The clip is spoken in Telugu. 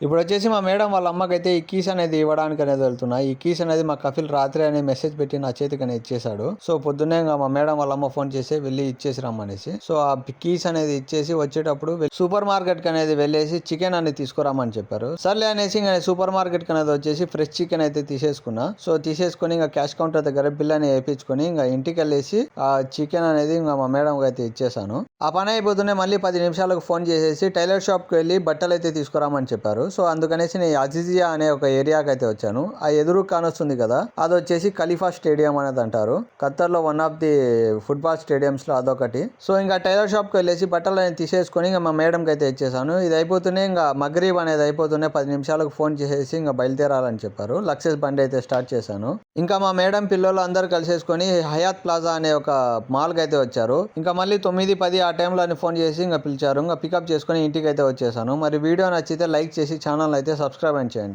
ఇప్పుడు వచ్చేసి మా మేడం వాళ్ళ అమ్మకైతే ఈ కీస్ అనేది ఇవ్వడానికి అనేది వెళ్తున్నా. ఈ కీస్ అనేది మా కపిల్ రాత్రి అనే మెసేజ్ పెట్టి నా చేతికి అనేది ఇచ్చేసాడు. సో పొద్దున్నే మా మేడం వాళ్ళ అమ్మ ఫోన్ చేసి వెళ్ళి ఇచ్చేసి రమ్మనేసి, సో ఆ కీస్ అనేది ఇచ్చేసి వచ్చేటప్పుడు సూపర్ మార్కెట్ కి అనేది వెళ్ళేసి చికెన్ అనేది తీసుకురామని చెప్పారు. సర్లే అనేసి ఇంకా సూపర్ మార్కెట్ కి అనేది వచ్చేసి ఫ్రెష్ చికెన్ అయితే తీసేసుకున్నా. సో తీసేసుకుని ఇంకా క్యాష్ కౌంటర్ దగ్గర బిల్ అని వేయించుకొని ఇంకా ఇంటికి వెళ్ళేసి ఆ చికెన్ అనేది ఇంకా మా మేడం అయితే ఇచ్చేసాను. ఆ పని అయిపోతూనే మళ్ళీ 10 నిమిషాలకు ఫోన్ చేసేసి టైలర్ షాప్ కి వెళ్ళి బట్టలు అయితే తీసుకురామని చెప్పారు. సో అందుకనేసి నేను అజిజియా అనే ఒక ఏరియాకి అయితే వచ్చాను. ఆ ఎదురు కానొస్తుంది కదా, అది వచ్చేసి ఖలీఫా స్టేడియం అనేది అంటారు. ఖత్తర్ లో one of the football stadiums లో అదొకటి. సో ఇంకా టైలర్ షాప్ కి వెళ్ళేసి బట్టలు అనేది తీసేసుకొని ఇంకా మా మేడం కి అయితే ఇచ్చేసాను. ఇది అయిపోతూనే ఇంకా మగ్రీబ్ అనేది అయిపోతూనే 10 నిమిషాలకు ఫోన్ చేసేసి ఇంకా బయలుదేరాలని చెప్పారు. లక్సెస్ బండి అయితే స్టార్ట్ చేశాను. ఇంకా మా మేడం పిల్లలు అందరు కలిసేసుకొని హయాత్ ప్లాజా అనే ఒక మాల్ కి అయితే వచ్చారు. ఇంకా మళ్ళీ 9-10 ఆ టైంలో ఫోన్ చేసి ఇంకా పిలిచారు. ఇంకా పికప్ చేసుకొని ఇంటికి అయితే వచ్చేసాను. మరి వీడియో నచ్చితే లైక్ చేసి ఛానల్ అయితే సబ్స్క్రైబ్ చేయండి.